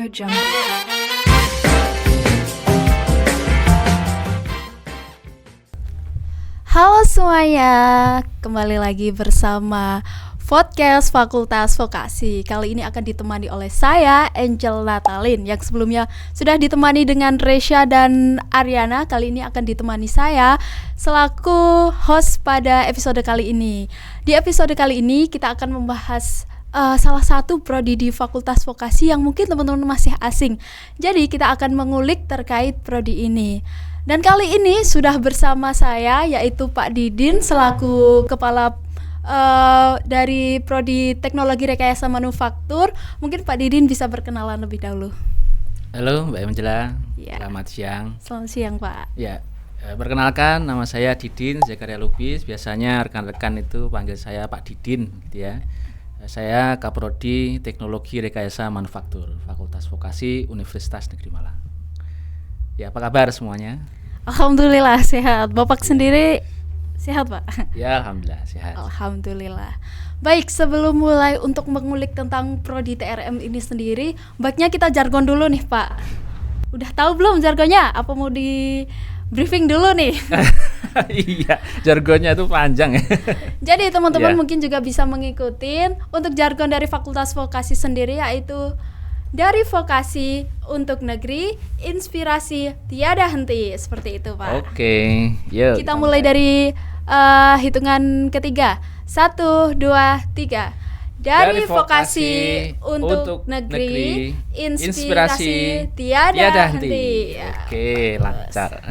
Audio Jungle. Halo semuanya, kembali lagi bersama podcast Fakultas Vokasi. Kali ini akan ditemani oleh saya, Angel Natalin, yang sebelumnya sudah ditemani dengan Resya dan Ariana. Kali ini akan ditemani saya selaku host pada episode kali ini. Di episode kali ini kita akan membahas salah satu prodi di Fakultas Vokasi yang mungkin teman-teman masih asing. Jadi kita akan mengulik terkait prodi ini. Dan kali ini sudah bersama saya, yaitu Pak Didin selaku kepala dari prodi Teknologi Rekayasa Manufaktur. Mungkin Pak Didin bisa berkenalan lebih dahulu. Halo Mbak Angela, Ya. Selamat siang. Selamat siang Pak. Ya, perkenalkan nama saya Didin Zakaria Lubis. Biasanya rekan-rekan itu panggil saya Pak Didin, gitu ya. Saya Kaprodi Teknologi Rekayasa Manufaktur, Fakultas Vokasi Universitas Negeri Malang. Ya, apa kabar semuanya? Alhamdulillah sehat. Bapak sendiri sehat Pak? Ya, alhamdulillah sehat. Alhamdulillah. Baik, sebelum mulai untuk mengulik tentang prodi TRM ini sendiri, baiknya kita jargon dulu nih Pak. Udah tahu belum jargonnya? Apa mau di briefing dulu nih? Iya, jargonnya itu panjang ya. Jadi teman-teman Ya. mungkin juga bisa mengikuti untuk jargon dari Fakultas Vokasi sendiri, yaitu dari vokasi untuk negeri, inspirasi tiada henti. Seperti itu Pak. Oke, yuk. Kita mulai dari hitungan ketiga. 1, 2, 3. Dari vokasi untuk negeri, inspirasi tiada henti. Ya. Oke, lancar.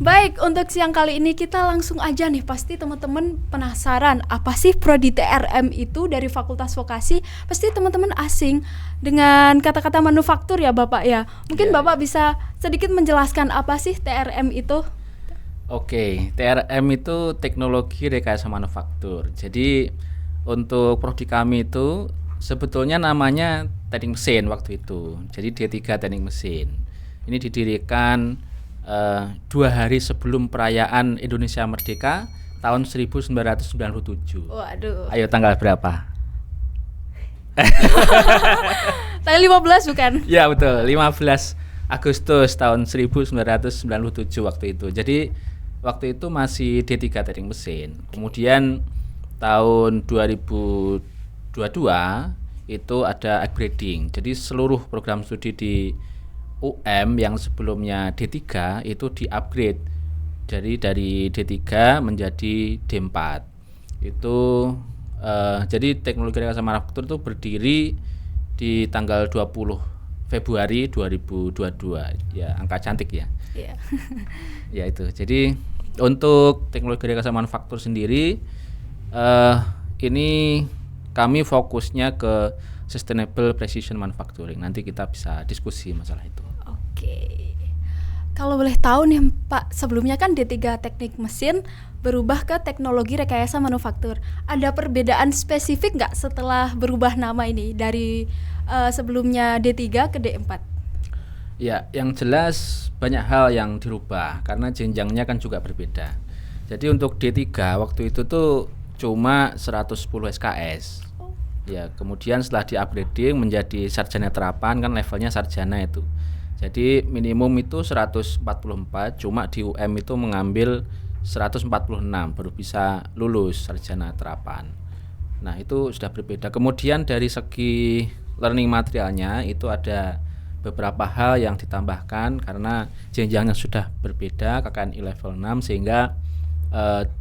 Baik, untuk siang kali ini kita langsung aja nih. Pasti teman-teman penasaran apa sih prodi TRM itu dari Fakultas Vokasi. Pasti teman-teman asing dengan kata-kata manufaktur ya Bapak ya. Mungkin Ya, Bapak bisa sedikit menjelaskan apa sih TRM itu? Oke, TRM itu Teknologi Rekayasa Manufaktur. Jadi untuk prodi kami itu sebetulnya namanya Teknik Mesin waktu itu. Jadi D3 Teknik Mesin. Ini didirikan 2 hari sebelum perayaan Indonesia Merdeka tahun 1997. Waduh. Ayo tanggal berapa? Tanggal 15 bukan? Ya betul, 15 Agustus tahun 1997 waktu itu. Jadi waktu itu masih D3 Teknik Mesin. Kemudian tahun 2022 itu ada upgrading. Jadi seluruh program studi di UM yang sebelumnya D3 itu di-upgrade. Jadi dari D3 menjadi D4. Itu jadi Teknologi Rekayasa Manufaktur itu berdiri di tanggal 20 Februari 2022. Ya, angka cantik ya. Iya. Ya itu. Jadi untuk Teknologi Rekayasa Manufaktur sendiri ini kami fokusnya ke Sustainable Precision Manufacturing. Nanti kita bisa diskusi masalah itu. Oke. Kalau boleh tahu nih Pak, sebelumnya kan D3 Teknik Mesin berubah ke Teknologi Rekayasa Manufaktur. Ada perbedaan spesifik nggak setelah berubah nama ini dari sebelumnya D3 ke D4? Ya, yang jelas banyak hal yang dirubah karena jenjangnya kan juga berbeda. Jadi untuk D3 waktu itu tuh cuma 110 SKS. Ya, kemudian setelah di-upgrading menjadi sarjana terapan kan levelnya sarjana itu. Jadi minimum itu 144, cuma di UM itu mengambil 146 baru bisa lulus sarjana terapan. Nah, itu sudah berbeda. Kemudian dari segi learning materialnya itu ada beberapa hal yang ditambahkan karena jenjangnya sudah berbeda KKNI level 6 sehingga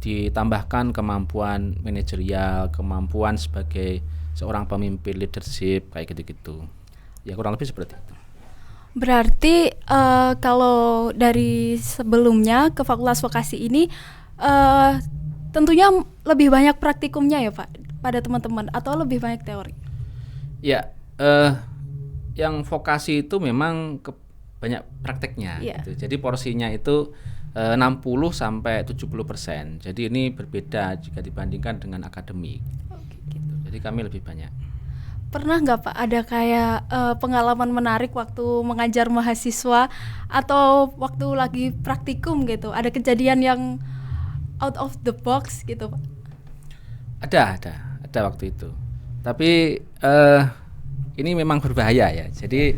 ditambahkan kemampuan manajerial, kemampuan sebagai seorang pemimpin leadership kayak gitu-gitu. Ya kurang lebih seperti itu. Berarti kalau dari sebelumnya ke Fakultas Vokasi ini tentunya lebih banyak praktikumnya ya Pak pada teman-teman atau lebih banyak teori? Ya, yang vokasi itu memang banyak prakteknya. Yeah. Gitu. Jadi porsinya itu 60-70%. Jadi ini berbeda jika dibandingkan dengan akademik. Oke, gitu. Jadi kami lebih banyak. Pernah nggak Pak ada kayak pengalaman menarik waktu mengajar mahasiswa atau waktu lagi praktikum gitu? Ada kejadian yang out of the box gitu Pak? Ada waktu itu. Tapi ini memang berbahaya ya. Jadi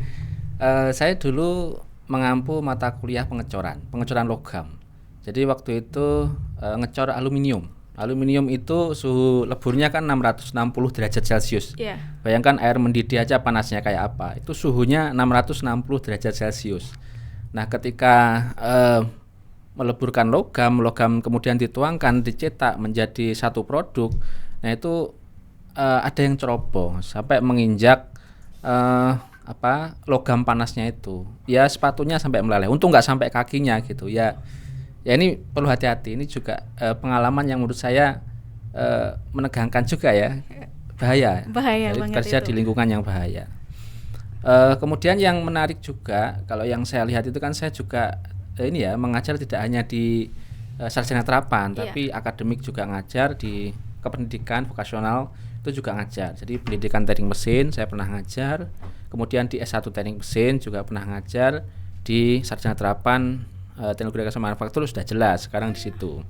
saya dulu mengampu mata kuliah pengecoran logam. Jadi waktu itu ngecor aluminium. Aluminium itu suhu leburnya kan 660 derajat Celcius. Bayangkan air mendidih aja panasnya kayak apa. Itu suhunya 660 derajat Celcius. Nah, ketika meleburkan logam kemudian dituangkan, dicetak menjadi satu produk. Nah, itu ada yang ceroboh sampai menginjak logam panasnya itu. Ya sepatunya sampai meleleh. Untung nggak sampai kakinya gitu ya. Ya ini perlu hati-hati. Ini juga pengalaman yang menurut saya menegangkan juga ya. Bahaya banget kerja itu. di lingkungan yang bahaya. Kemudian yang menarik juga, kalau yang saya lihat itu kan saya juga mengajar tidak hanya di sarjana terapan, tapi akademik juga ngajar di kependidikan vokasional itu juga ngajar. Jadi pendidikan teknik mesin saya pernah ngajar, kemudian di S1 teknik mesin juga pernah ngajar, di sarjana terapan teknologi rekayasa manufaktur sudah jelas sekarang di situ.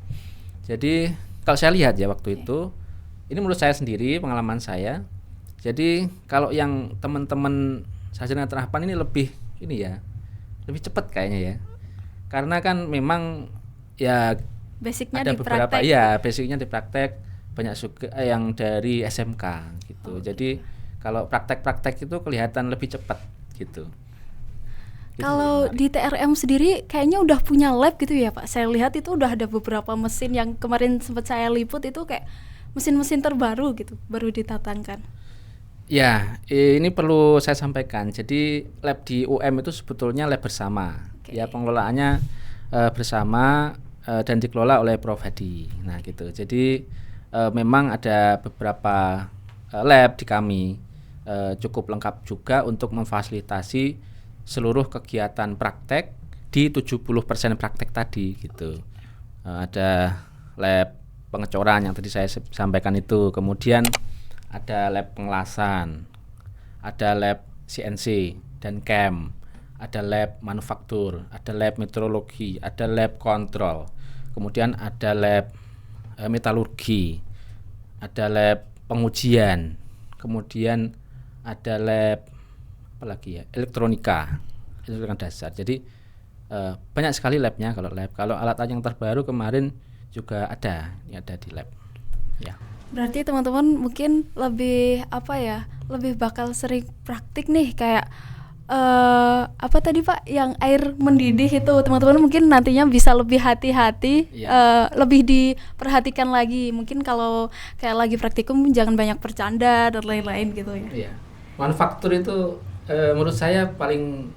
Jadi kalau saya lihat ya waktu itu, ini menurut saya sendiri pengalaman saya. Jadi kalau yang teman-teman sarjana terapan ini lebih cepat kayaknya ya. Karena kan memang ya basicnya ada di beberapa praktek. basicnya di praktek, banyak juga yang dari SMK gitu. Jadi kalau praktek-praktek itu kelihatan lebih cepat gitu. Kalau di TRM sendiri kayaknya udah punya lab gitu ya Pak. Saya lihat itu udah ada beberapa mesin yang kemarin sempat saya liput itu kayak mesin-mesin terbaru gitu, baru ditatangkan. Ya, ini perlu saya sampaikan. Jadi lab di UM itu sebetulnya lab bersama. Ya, pengelolaannya bersama dan dikelola oleh Prof Hadi. Nah, gitu. Jadi memang ada beberapa lab di kami cukup lengkap juga untuk memfasilitasi seluruh kegiatan praktek di 70% praktek tadi gitu. Ada lab pengecoran yang tadi saya sampaikan itu, kemudian ada lab pengelasan, ada lab CNC dan CAM, ada lab manufaktur, ada lab meteorologi, ada lab kontrol, kemudian ada lab metalurgi, ada lab pengujian, kemudian ada lab elektronika dasar. Jadi banyak sekali labnya kalau lab. Kalau alat-alat yang terbaru kemarin juga ada di lab. Ya. Berarti teman-teman mungkin lebih lebih bakal sering praktik nih kayak apa tadi Pak yang air mendidih itu, teman-teman mungkin nantinya bisa lebih hati-hati, lebih diperhatikan lagi. Mungkin kalau kayak lagi praktikum jangan banyak bercanda dan lain-lain gitu ya. Iya. Manufaktur itu menurut saya paling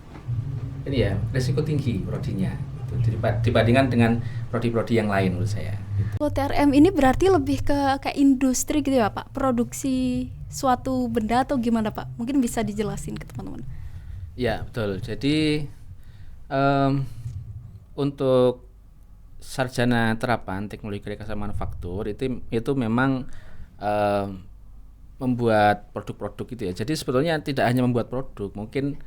risiko tinggi prodinya gitu, dibandingkan dengan prodi-prodi yang lain menurut saya gitu. Kalau TRM ini berarti lebih ke industri gitu ya Pak, produksi suatu benda atau gimana Pak? Mungkin bisa dijelasin ke teman-teman. Ya betul. Jadi untuk sarjana terapan teknologi rekayasa manufaktur itu memang membuat produk-produk gitu ya. Jadi sebetulnya tidak hanya membuat produk, mungkin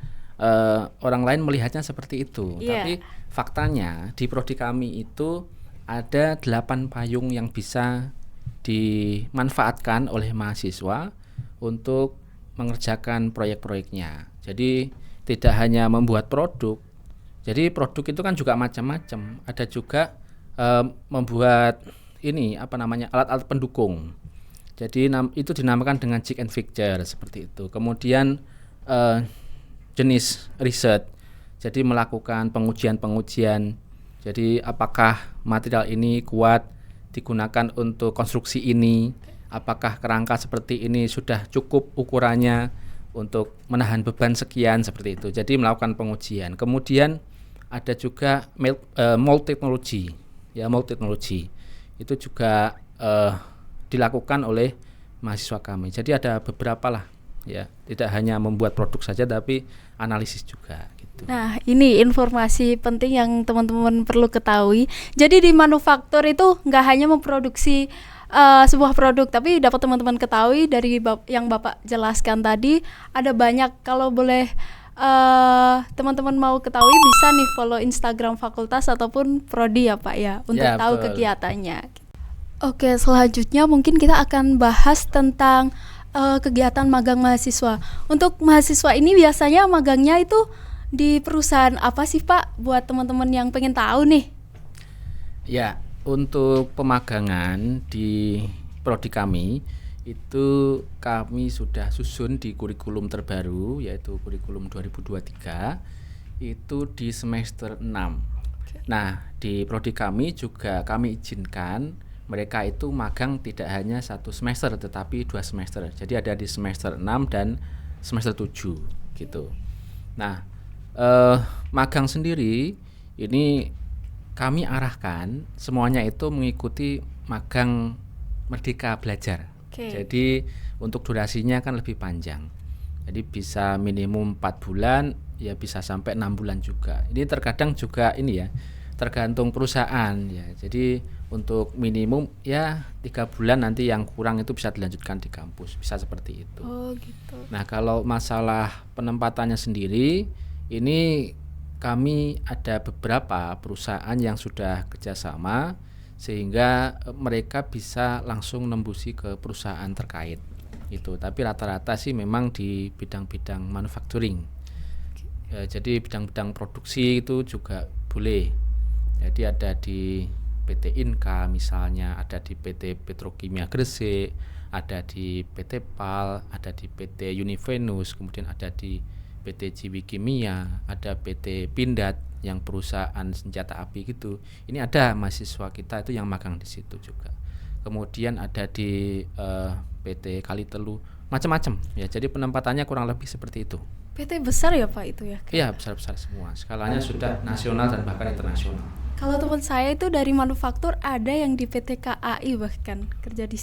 orang lain melihatnya seperti itu. Tapi faktanya di prodi kami itu ada 8 payung yang bisa dimanfaatkan oleh mahasiswa untuk mengerjakan proyek-proyeknya. Jadi tidak hanya membuat produk. Jadi produk itu kan juga macam-macam. Ada juga membuat alat-alat pendukung. Jadi itu dinamakan dengan jig and fixture seperti itu. Kemudian jenis riset. Jadi melakukan pengujian. Jadi apakah material ini kuat digunakan untuk konstruksi ini? Apakah kerangka seperti ini sudah cukup ukurannya untuk menahan beban sekian seperti itu. Jadi melakukan pengujian. Kemudian ada juga mold technology. Ya, mold technology. Itu juga dilakukan oleh mahasiswa kami. Jadi ada beberapa lah ya, tidak hanya membuat produk saja tapi analisis juga gitu. Nah, ini informasi penting yang teman-teman perlu ketahui. Jadi di manufaktur itu nggak hanya memproduksi sebuah produk, tapi dapat teman-teman ketahui dari yang Bapak jelaskan tadi ada banyak. Kalau boleh teman-teman mau ketahui bisa nih follow Instagram fakultas ataupun prodi ya Pak ya untuk tahu kegiatannya. Oke, selanjutnya mungkin kita akan bahas tentang kegiatan magang mahasiswa. Untuk mahasiswa ini biasanya magangnya itu di perusahaan apa sih Pak? Buat teman-teman yang pengen tahu nih. Ya, untuk pemagangan di prodi kami itu kami sudah susun di kurikulum terbaru, yaitu kurikulum 2023 itu di semester 6. Nah, di prodi kami juga kami izinkan mereka itu magang tidak hanya 1 semester tetapi 2 semester. Jadi ada di semester 6 dan semester 7 gitu. Nah, magang sendiri ini kami arahkan semuanya itu mengikuti magang Merdeka Belajar. Jadi untuk durasinya kan lebih panjang. Jadi bisa minimum 4 bulan, ya bisa sampai 6 bulan juga. Ini terkadang juga ini ya, tergantung perusahaan ya. Jadi untuk minimum ya 3 bulan, nanti yang kurang itu bisa dilanjutkan di kampus, bisa seperti itu. Oh gitu. Nah, kalau masalah penempatannya sendiri, ini kami ada beberapa perusahaan yang sudah kerjasama sehingga mereka bisa langsung nembusi ke perusahaan terkait itu. Tapi rata-rata sih memang di bidang-bidang manufacturing. Jadi bidang-bidang produksi itu juga boleh. Jadi ada di PT Inka misalnya, ada di PT Petrokimia Gresik, ada di PT PAL, ada di PT Univenus, kemudian ada di PT Jiwi Kimia, ada PT Pindad yang perusahaan senjata api gitu. Ini ada mahasiswa kita itu yang magang di situ juga. Kemudian ada di PT Kalitelu, macam-macam ya. Jadi penempatannya kurang lebih seperti itu. PT besar ya Pak itu ya? Iya, besar-besar semua. Skalanya sudah nasional dan bahkan internasional. Kalau teman saya itu dari manufaktur ada yang di PT KAI bahkan kerja di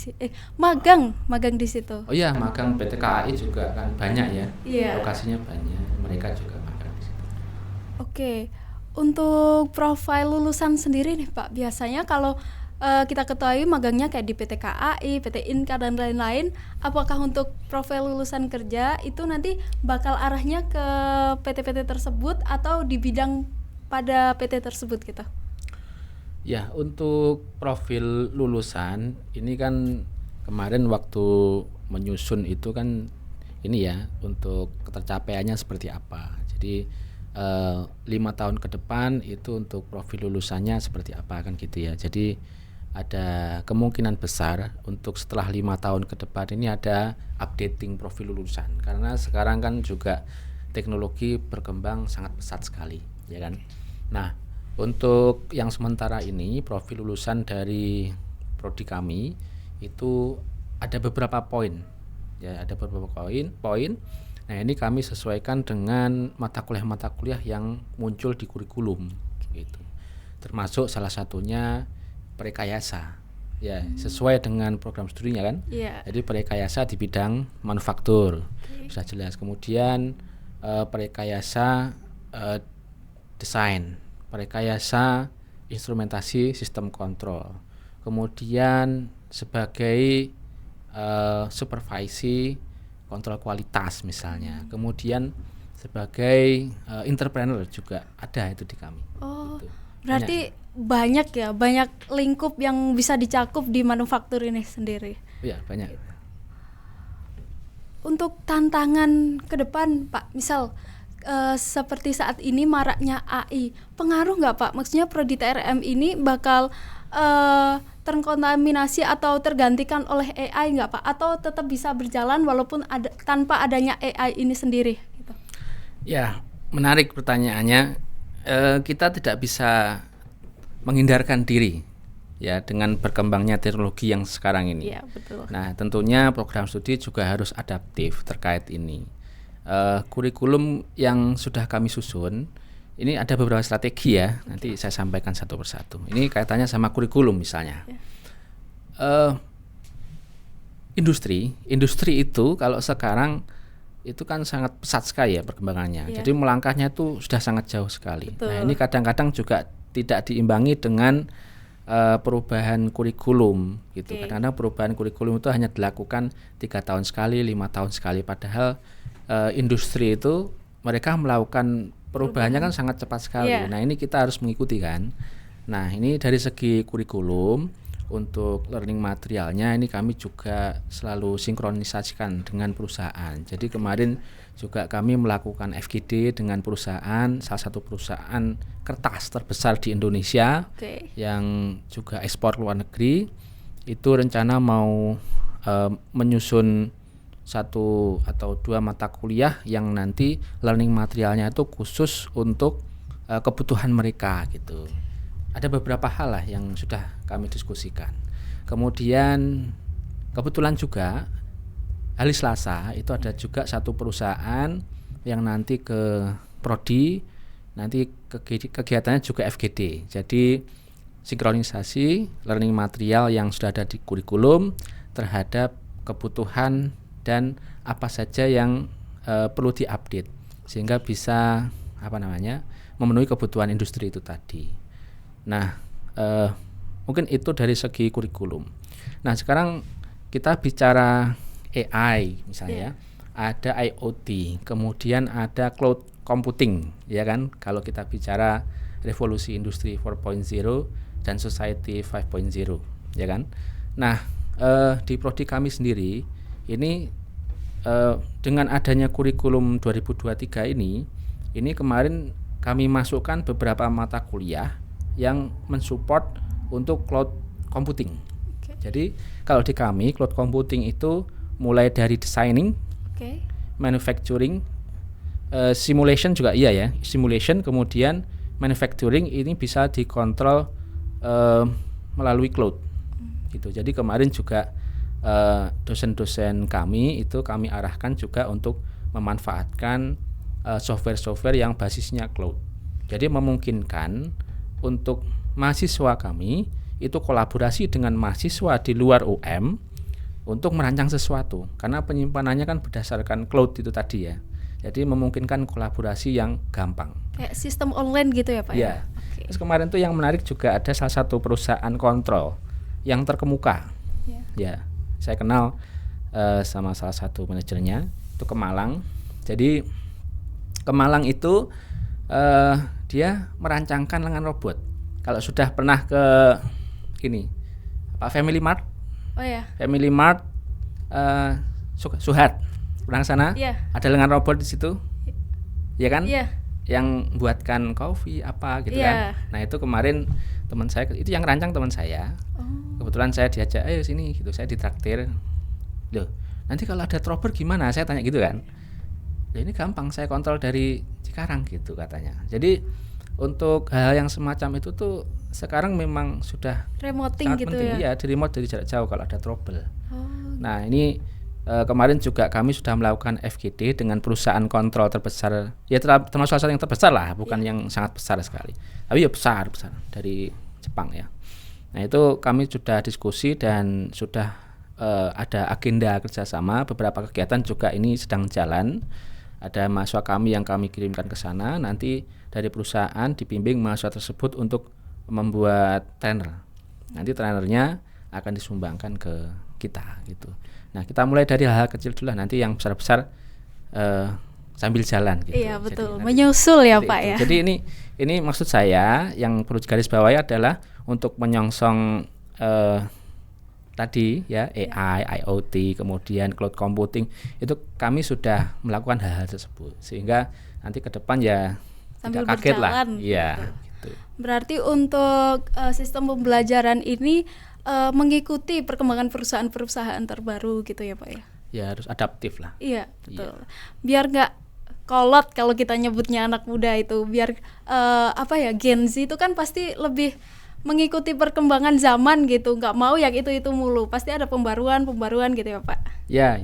magang di situ. Oh iya, magang PT KAI juga kan banyak ya. Iya. Lokasinya banyak. Mereka juga magang di situ. Oke. Untuk profil lulusan sendiri nih Pak, biasanya kalau kita ketahui magangnya kayak di PT KAI, PT Inka dan lain-lain, apakah untuk profil lulusan kerja itu nanti bakal arahnya ke PT-PT tersebut atau di bidang pada PT tersebut gitu? Ya, untuk profil lulusan ini kan kemarin waktu menyusun itu kan ini ya, untuk ketercapaiannya seperti apa. Jadi 5 tahun ke depan itu untuk profil lulusannya seperti apa kan gitu ya. Jadi ada kemungkinan besar untuk setelah 5 tahun ke depan ini ada updating profil lulusan, karena sekarang kan juga teknologi berkembang sangat pesat sekali ya kan. Nah, untuk yang sementara ini profil lulusan dari prodi kami itu ada beberapa poin ya, ada beberapa poin. Nah, ini kami sesuaikan dengan mata kuliah yang muncul di kurikulum gitu. Termasuk salah satunya Prekayasa. Ya, sesuai dengan program studinya kan. Yeah. Jadi Prekayasa di bidang manufaktur. Sudah jelas. Kemudian Prekayasa desain, Prekayasa instrumentasi sistem kontrol. Kemudian sebagai supervisi kontrol kualitas misalnya. Kemudian sebagai entrepreneur juga ada itu di kami. Oh, gitu. Berarti banyak ya, banyak lingkup yang bisa dicakup di manufaktur ini sendiri. Iya, banyak. Untuk tantangan ke depan Pak, misal seperti saat ini maraknya AI, pengaruh nggak Pak? Maksudnya prodi TRM ini bakal terkontaminasi atau tergantikan oleh AI nggak Pak? Atau tetap bisa berjalan walaupun tanpa adanya AI ini sendiri? Gitu. Ya, menarik pertanyaannya. Kita tidak bisa menghindarkan diri ya dengan berkembangnya teknologi yang sekarang ini. Iya, betul. Nah, tentunya program studi juga harus adaptif terkait ini. Kurikulum yang sudah kami susun ini ada beberapa strategi ya. Nanti saya sampaikan satu persatu. Ini kaitannya sama kurikulum misalnya. Industri itu kalau sekarang itu kan sangat pesat sekali ya perkembangannya. Jadi melangkahnya itu sudah sangat jauh sekali. Betul. Nah, ini kadang-kadang juga tidak diimbangi dengan perubahan kurikulum gitu. Kadang-kadang perubahan kurikulum itu hanya dilakukan 3 tahun sekali, 5 tahun sekali. Padahal industri itu mereka melakukan perubahannya kan sangat cepat sekali. Nah, ini kita harus mengikuti kan. Nah, ini dari segi kurikulum untuk learning materialnya ini kami juga selalu sinkronisasikan dengan perusahaan. Jadi kemarin juga kami melakukan FGD dengan perusahaan, salah satu perusahaan kertas terbesar di Indonesia yang juga ekspor ke luar negeri. Itu rencana mau menyusun 1 atau 2 mata kuliah yang nanti learning materialnya itu khusus untuk kebutuhan mereka gitu. Ada beberapa hal lah yang sudah kami diskusikan. Kemudian kebetulan juga hari Selasa itu ada juga satu perusahaan yang nanti ke prodi, nanti kegiatannya juga FGD. Jadi sinkronisasi learning material yang sudah ada di kurikulum terhadap kebutuhan dan apa saja yang perlu diupdate sehingga bisa memenuhi kebutuhan industri itu tadi. Nah, mungkin itu dari segi kurikulum. Nah, sekarang kita bicara AI misalnya, ada IoT, kemudian ada cloud computing, ya kan? Kalau kita bicara revolusi industri 4.0 dan society 5.0, ya kan? Nah, di prodi kami sendiri ini dengan adanya kurikulum 2023 ini kemarin kami masukkan beberapa mata kuliah yang mensupport untuk cloud computing. Jadi kalau di kami cloud computing itu mulai dari designing, manufacturing, simulation juga simulation, kemudian manufacturing ini bisa dikontrol melalui cloud. Gitu. Jadi kemarin juga dosen-dosen kami itu kami arahkan juga untuk memanfaatkan software-software yang basisnya cloud. Jadi memungkinkan untuk mahasiswa kami itu kolaborasi dengan mahasiswa di luar UM untuk merancang sesuatu karena penyimpanannya kan berdasarkan cloud itu tadi ya. Jadi memungkinkan kolaborasi yang gampang. Kayak sistem online gitu ya Pak? Ya. Terus kemarin tuh yang menarik juga ada salah satu perusahaan kontrol yang terkemuka. Ya, saya kenal sama salah satu manajernya itu ke Malang. Jadi ke Malang itu dia merancangkan lengan robot. Kalau sudah pernah ke Family Mart, Family Mart, Suhat, pernah ke sana? Ada lengan robot di situ, ya kan? Yang buatkan kopi apa gitu kan? Nah itu kemarin teman saya itu yang rancang teman saya. Kebetulan saya diajak, ayo sini gitu, saya ditraktir. Loh, nanti kalau ada trouble gimana? Saya tanya gitu kan. Ya ini gampang, saya kontrol dari Cikarang gitu katanya. Jadi untuk hal yang semacam itu tuh sekarang memang sudah remoting sangat gitu penting, ya? Di remote dari jarak jauh kalau ada trouble. Nah ini kemarin juga kami sudah melakukan FGD dengan perusahaan kontrol terbesar, ya termasuk salah satu yang terbesar lah, bukan yang sangat besar sekali, tapi ya besar dari Jepang ya. Nah itu kami sudah diskusi dan sudah ada agenda kerjasama, beberapa kegiatan juga ini sedang jalan. Ada mahasiswa kami yang kami kirimkan ke sana, nanti dari perusahaan dibimbing mahasiswa tersebut untuk membuat trainer. Nanti trainernya akan disumbangkan ke kita gitu. Nah kita mulai dari hal-hal kecil dulu lah, nanti yang besar-besar sambil jalan gitu. Iya betul, menyusul ya Pak itu. ya. Jadi ini maksud saya yang perlu digarisbawahi adalah untuk menyongsong tadi ya AI, IoT, kemudian cloud computing itu kami sudah melakukan hal-hal tersebut sehingga nanti ke depan ya sambil tidak kaget lah. Iya. Gitu. Berarti untuk sistem pembelajaran ini mengikuti perkembangan perusahaan-perusahaan terbaru gitu ya Pak ya? Ya harus adaptif lah. Iya betul. Biar nggak kolot kalau kita nyebutnya anak muda itu, biar Gen Z itu kan pasti lebih mengikuti perkembangan zaman gitu, nggak mau yang itu mulu, pasti ada pembaruan gitu ya Pak. Ya.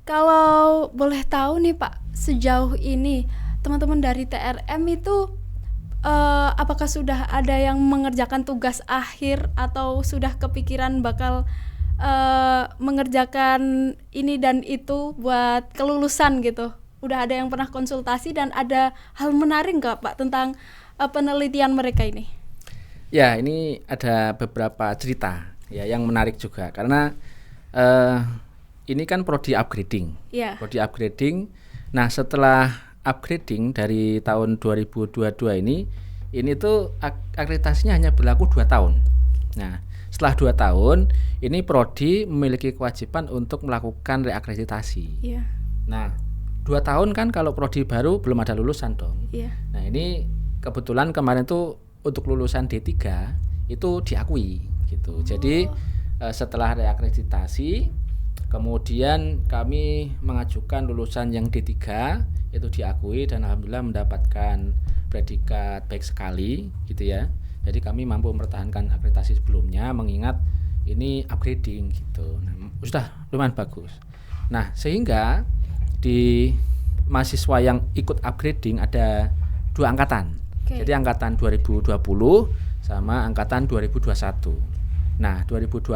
Kalau boleh tahu nih Pak, sejauh ini teman-teman dari TRM itu apakah sudah ada yang mengerjakan tugas akhir atau sudah kepikiran bakal mengerjakan ini dan itu buat kelulusan gitu? Udah ada yang pernah konsultasi dan ada hal menarik nggak Pak tentang penelitian mereka ini? Ya, ini ada beberapa cerita ya yang menarik juga karena ini kan prodi upgrading. Prodi upgrading. Nah, setelah upgrading dari tahun 2022 ini tuh akreditasinya hanya berlaku 2 tahun. Nah, setelah 2 tahun, ini prodi memiliki kewajiban untuk melakukan reakreditasi. Iya. Nah, 2 tahun kan kalau prodi baru belum ada lulusan dong. Iya. Nah, ini kebetulan kemarin tuh untuk lulusan D3 itu diakui gitu. Jadi setelah reakreditasi, kemudian kami mengajukan lulusan yang D3 itu diakui dan alhamdulillah mendapatkan predikat baik sekali gitu ya. Jadi kami mampu mempertahankan akreditasi sebelumnya mengingat ini upgrading gitu. Nah, sudah lumayan bagus. Nah, sehingga di mahasiswa yang ikut upgrading ada 2 angkatan. Jadi angkatan 2020 sama angkatan 2021. Nah, 2020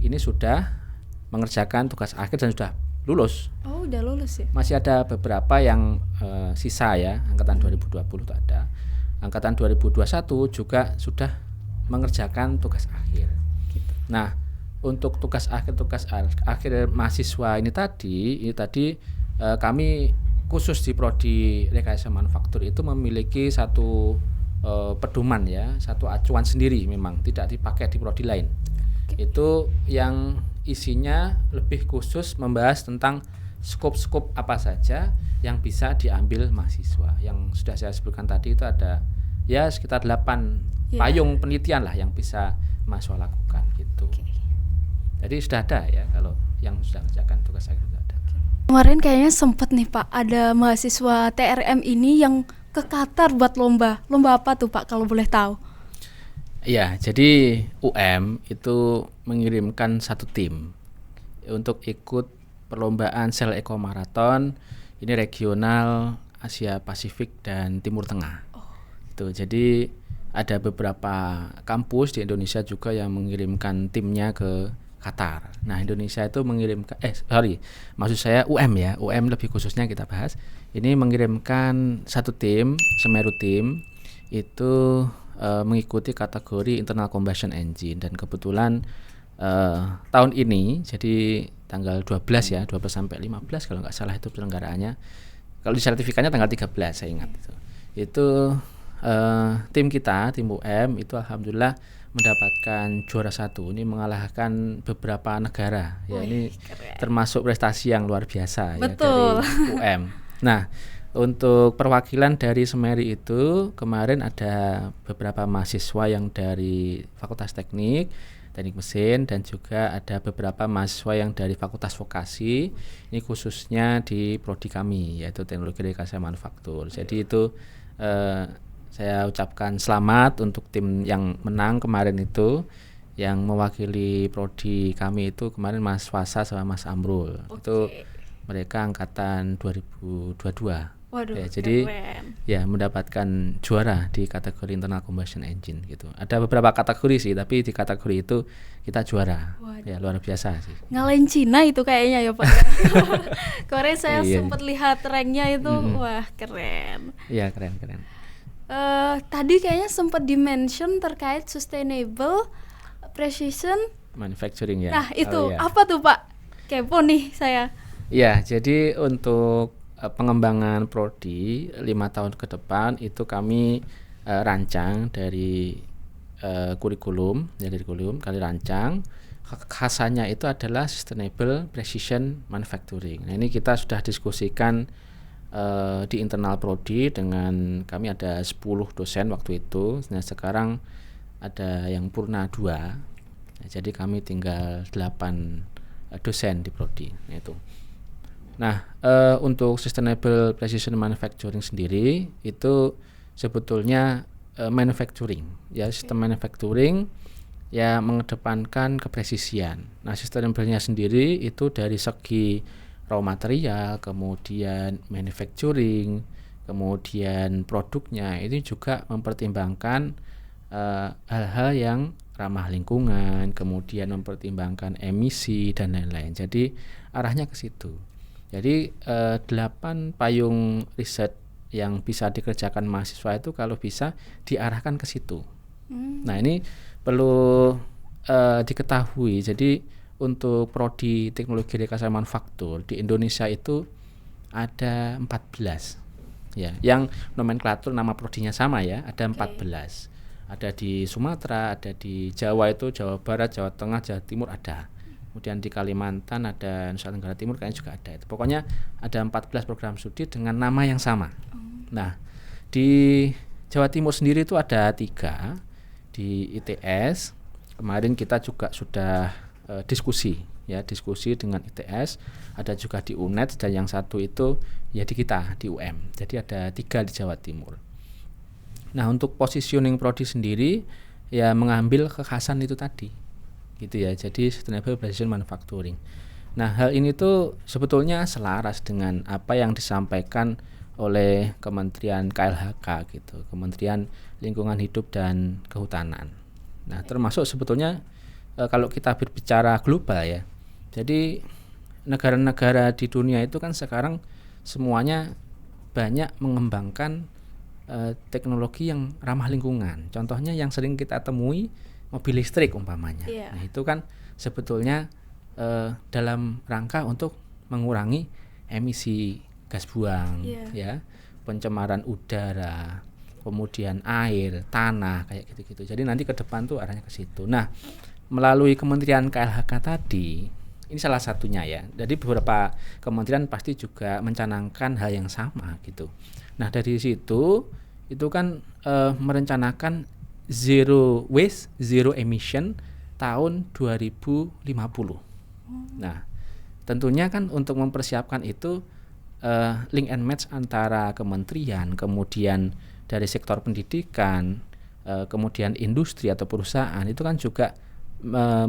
ini sudah mengerjakan tugas akhir dan sudah lulus. Oh, udah lulus ya? Masih ada beberapa yang sisa ya, angkatan 2020 itu ada. Angkatan 2021 juga sudah mengerjakan tugas akhir. Gitu. Nah, untuk tugas akhir mahasiswa ini tadi kami khusus di prodi rekayasa manufaktur itu memiliki satu pedoman ya, satu acuan sendiri memang tidak dipakai di prodi lain. Itu yang isinya lebih khusus membahas tentang skop-skop apa saja yang bisa diambil mahasiswa. Yang sudah saya sebutkan tadi itu ada ya sekitar 8 payung penelitian lah yang bisa mahasiswa lakukan gitu. Jadi sudah ada ya kalau yang sudah mengerjakan tugas akhir sudah ada. Kemarin kayaknya sempat nih Pak, ada mahasiswa TRM ini yang ke Qatar buat lomba. Lomba apa tuh Pak kalau boleh tahu? Ya, jadi UM itu mengirimkan satu tim untuk ikut perlombaan Sel Eco Marathon ini regional Asia Pasifik dan Timur Tengah. Itu jadi ada beberapa kampus di Indonesia juga yang mengirimkan timnya ke Qatar. Nah, Indonesia itu mengirimkan maksud saya UM ya, UM lebih khususnya kita bahas. Ini mengirimkan satu tim, Semeru tim itu mengikuti kategori internal combustion engine dan kebetulan tahun ini jadi tanggal 12 ya, 12 sampai 15 kalau nggak salah itu penyelenggaraannya. Kalau di sertifikatnya tanggal 13 saya ingat itu. Itu tim kita, tim UM itu alhamdulillah mendapatkan juara 1. Ini mengalahkan beberapa negara. Ya, ini keren. Termasuk prestasi yang luar biasa. Betul. Ya, dari UM. Nah, untuk perwakilan dari Semeri itu kemarin ada beberapa mahasiswa yang dari Fakultas Teknik Mesin dan juga ada beberapa mahasiswa yang dari Fakultas Vokasi. Ini khususnya di prodi kami yaitu Teknologi Rekayasa Manufaktur. Jadi itu saya ucapkan selamat untuk tim yang menang kemarin itu, yang mewakili prodi kami itu kemarin Mas Fasa sama Mas Amrul. Itu mereka angkatan 2022. Waduh, ya, jadi keren. Ya mendapatkan juara di kategori internal combustion engine gitu. Ada beberapa kategori sih, tapi di kategori itu kita juara. Waduh. Ya luar biasa sih. Ngalahin Cina itu kayaknya ya Pak. Kemarin saya sempat lihat ranknya itu, wah keren. Iya keren. Tadi kayaknya sempat di-mention terkait sustainable precision manufacturing ya. Nah itu apa tuh Pak? Kepo nih saya. Ya, jadi untuk pengembangan prodi 5 tahun ke depan itu kami rancang dari kurikulum kami rancang. Khasannya itu adalah sustainable precision manufacturing. Nah, ini kita sudah diskusikan di internal prodi dengan kami ada 10 dosen waktu itu. Nah, sekarang ada yang purna 2. Nah, jadi kami tinggal 8 dosen di prodi. Nah, itu. Nah, untuk sustainable precision manufacturing sendiri itu sebetulnya manufacturing ya, sistem manufacturing ya mengedepankan kepresisian. Nah, sustainable-nya sendiri itu dari segi raw material, kemudian manufacturing, kemudian produknya ini juga mempertimbangkan hal-hal yang ramah lingkungan, kemudian mempertimbangkan emisi dan lain-lain. Jadi arahnya ke situ. Jadi 8 payung riset yang bisa dikerjakan mahasiswa itu kalau bisa diarahkan ke situ. Nah, ini perlu diketahui. Jadi untuk prodi Teknologi Rekayasa Manufaktur di Indonesia itu ada 14. Ya, yang nomenklatur nama prodinya sama ya, ada 14. Ada di Sumatera, ada di Jawa itu, Jawa Barat, Jawa Tengah, Jawa Timur ada. Kemudian di Kalimantan ada, Nusa Tenggara Timur kayaknya juga ada. Itu pokoknya ada 14 program studi dengan nama yang sama. Nah, di Jawa Timur sendiri itu ada 3 di ITS. Kemarin kita juga sudah diskusi dengan ITS, ada juga di UNED, dan yang satu itu ya di kita di UM. Jadi ada 3 di Jawa Timur. Nah, untuk positioning prodi sendiri ya mengambil kekhasan itu tadi, gitu ya. Jadi sustainable precision manufacturing. Nah, hal ini tuh sebetulnya selaras dengan apa yang disampaikan oleh Kementerian KLHK gitu, Kementerian Lingkungan Hidup dan Kehutanan. Nah, termasuk sebetulnya kalau kita berbicara global ya. Jadi negara-negara di dunia itu kan sekarang semuanya banyak mengembangkan teknologi yang ramah lingkungan. Contohnya yang sering kita temui mobil listrik umpamanya. Nah, itu kan sebetulnya dalam rangka untuk mengurangi emisi gas buang, ya, pencemaran udara, kemudian air, tanah, kayak gitu-gitu. Jadi nanti ke depan tuh arahnya ke situ. Nah, melalui Kementerian KLHK tadi, ini salah satunya ya. Jadi beberapa kementerian pasti juga mencanangkan hal yang sama gitu. Nah, dari situ itu kan merencanakan zero waste, zero emission tahun 2050. Nah, tentunya kan untuk mempersiapkan itu link and match antara kementerian, kemudian dari sektor pendidikan, kemudian industri atau perusahaan itu kan juga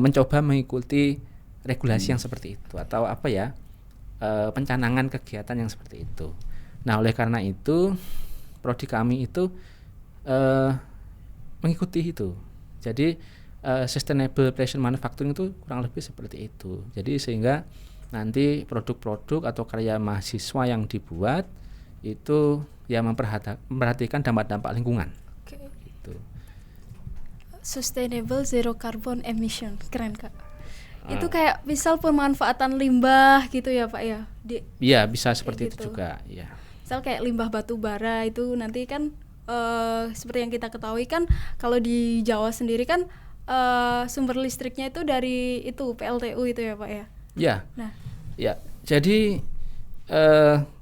mencoba mengikuti regulasi yang seperti itu atau apa ya, pencanangan kegiatan yang seperti itu. Nah, oleh karena itu prodi kami itu mengikuti itu. Jadi sustainable precision manufacturing itu kurang lebih seperti itu. Jadi sehingga nanti produk-produk atau karya mahasiswa yang dibuat itu ya memperhatikan dampak-dampak lingkungan. Gitu. Sustainable zero carbon emission, keren Kak. Itu kayak misal pemanfaatan limbah gitu ya Pak ya? Iya, bisa seperti gitu. Itu juga. Ya. Misal kayak limbah batu bara itu nanti kan seperti yang kita ketahui kan kalau di Jawa sendiri kan sumber listriknya itu dari itu PLTU itu ya Pak ya? Ya. Nah, ya. Jadi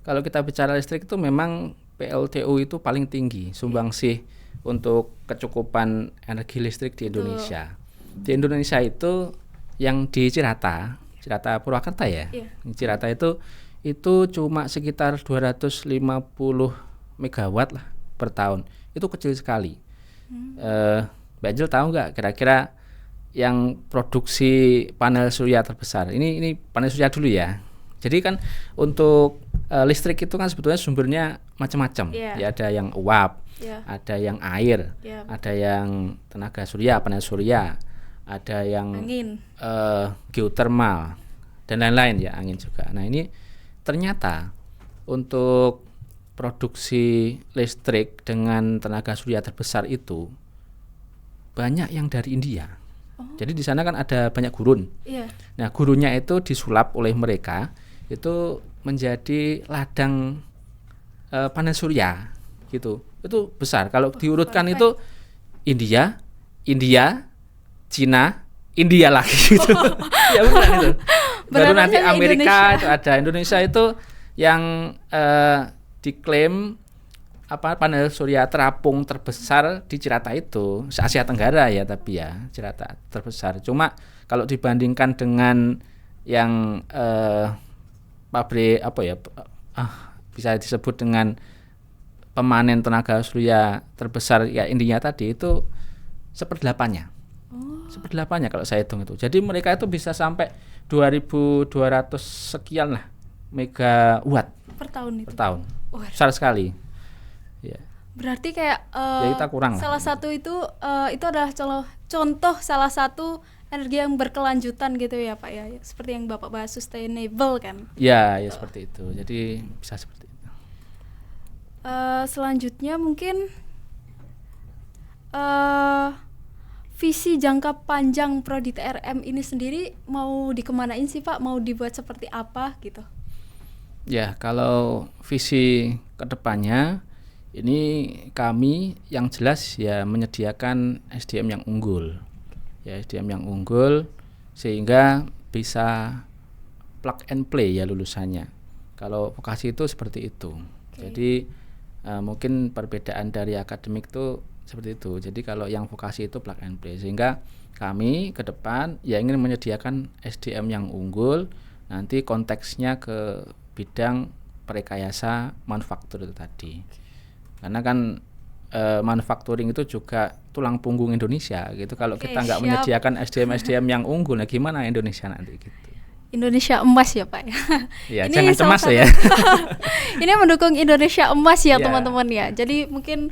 kalau kita bicara listrik itu memang PLTU itu paling tinggi sumbangsih untuk kecukupan energi listrik di Indonesia. Di Indonesia itu yang di Cirata Purwakarta ya. Cirata itu cuma sekitar 250 megawatt lah per tahun. Itu kecil sekali. Mbak Angel tahu nggak kira-kira yang produksi panel surya terbesar? Ini panel surya dulu ya. Jadi kan untuk listrik itu kan sebetulnya sumbernya macam-macam. Ya, ada yang uap, ada yang air, ada yang tenaga surya, panel surya, ada yang angin, geotermal dan lain-lain ya, angin juga. Nah, ini ternyata untuk produksi listrik dengan tenaga surya terbesar itu banyak yang dari India. Jadi di sana kan ada banyak gurun. Nah, gurunnya itu disulap oleh mereka itu menjadi ladang panel surya gitu. Itu besar. Kalau diurutkan itu India, Cina, India lagi gitu. Ya benar itu. Baru nanti Amerika Indonesia. Itu ada. Indonesia itu yang diklaim panel surya terapung terbesar di Cirata itu, se-Asia Tenggara ya, tapi ya Cirata terbesar. Cuma kalau dibandingkan dengan yang pabrik bisa disebut dengan pemanen tenaga surya terbesar ya India tadi itu 1/8-nya. 1/8-nya kalau saya hitung itu. Jadi mereka itu bisa sampai 2.200 sekian lah megawatt per tahun itu. Per tahun. Besar sekali. Ya. Berarti kayak ya kita kurang salah lah. Satu itu adalah contoh salah satu energi yang berkelanjutan gitu ya Pak ya. Seperti yang Bapak bahas sustainable kan. Ya seperti itu. Jadi bisa seperti itu. Selanjutnya mungkin visi jangka panjang Prodi TRM ini sendiri mau dikemanain sih Pak? Mau dibuat seperti apa gitu? Ya, kalau visi kedepannya Ini kami yang jelas ya menyediakan SDM yang unggul. Ya, SDM yang unggul sehingga bisa plug and play ya lulusannya. Kalau vokasi itu seperti itu. Jadi mungkin perbedaan dari akademik itu seperti itu. Jadi kalau yang vokasi itu plug and play, sehingga kami ke depan ya ingin menyediakan SDM yang unggul, nanti konteksnya ke bidang perekayasa manufaktur itu tadi. Karena kan manufacturing itu juga tulang punggung Indonesia gitu. Kalau kita nggak menyediakan SDM yang unggul, nah gimana Indonesia nanti gitu. Indonesia emas ya Pak ya. Ya, jangan cemas ya. Ini mendukung Indonesia emas ya teman-teman ya. Jadi mungkin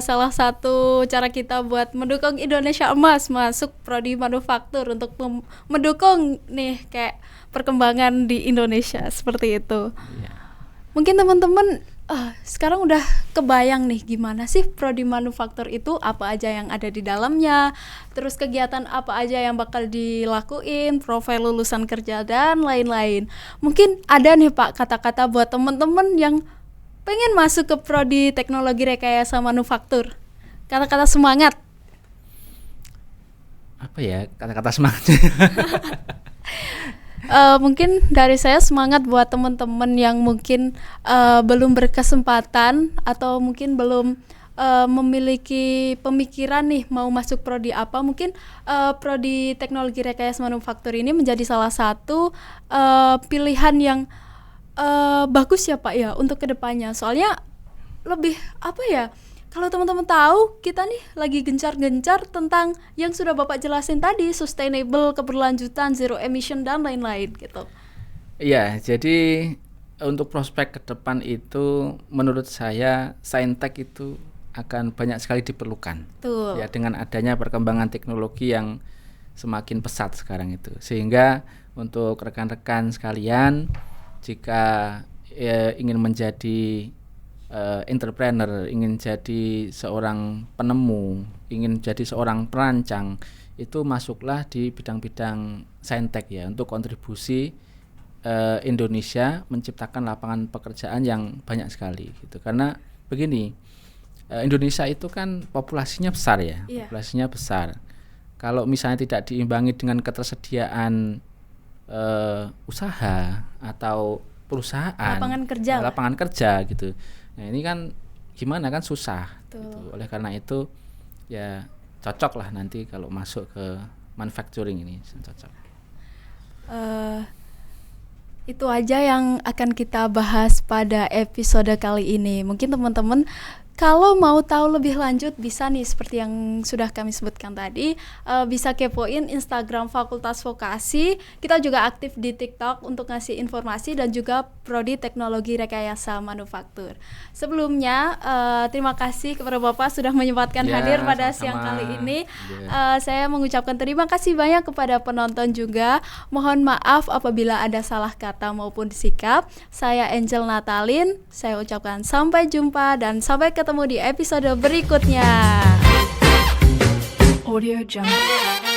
salah satu cara kita buat mendukung Indonesia emas masuk prodi manufaktur untuk mendukung nih kayak perkembangan di Indonesia seperti itu. Ya. Mungkin teman-teman sekarang udah kebayang nih gimana sih prodi manufaktur itu, apa aja yang ada di dalamnya, terus kegiatan apa aja yang bakal dilakuin, profil lulusan kerja dan lain-lain. Mungkin ada nih Pak kata-kata buat teman-teman yang pengen masuk ke prodi teknologi rekayasa manufaktur. Kata-kata semangat. Apa ya kata-kata semangat? Mungkin dari saya semangat buat teman-teman yang mungkin belum berkesempatan atau mungkin belum memiliki pemikiran nih mau masuk prodi apa. Mungkin prodi teknologi rekayasa manufaktur ini menjadi salah satu pilihan yang bagus ya Pak ya untuk kedepannya. Soalnya lebih apa ya, kalau teman-teman tahu, kita nih lagi gencar-gencar tentang yang sudah Bapak jelasin tadi, sustainable, keberlanjutan, zero emission, dan lain-lain gitu. Iya, jadi untuk prospek ke depan itu menurut saya Saintek itu akan banyak sekali diperlukan. Betul. Ya, dengan adanya perkembangan teknologi yang semakin pesat sekarang itu. Sehingga untuk rekan-rekan sekalian, jika ingin menjadi entrepreneur, ingin jadi seorang penemu, ingin jadi seorang perancang, itu masuklah di bidang-bidang Saintek ya, untuk kontribusi Indonesia menciptakan lapangan pekerjaan yang banyak sekali gitu. Karena begini, Indonesia itu kan populasinya besar ya, populasinya besar. Kalau misalnya tidak diimbangi dengan ketersediaan usaha atau perusahaan, lapangan kerja gitu. Nah ini kan gimana kan susah gitu. Oleh karena itu ya cocok lah nanti kalau masuk ke manufacturing ini cocok. Itu aja yang akan kita bahas pada episode kali ini. Mungkin teman-teman kalau mau tahu lebih lanjut bisa nih seperti yang sudah kami sebutkan tadi, bisa kepoin Instagram Fakultas Vokasi. Kita juga aktif di TikTok untuk ngasih informasi dan juga prodi teknologi rekayasa manufaktur. Sebelumnya terima kasih kepada Bapak sudah menyempatkan hadir pada siang kali ini. Saya mengucapkan terima kasih banyak kepada penonton juga. Mohon maaf apabila ada salah kata maupun sikap. Saya Angel Natalin, saya ucapkan sampai jumpa dan sampai ketemu di episode berikutnya. Audio Jungle.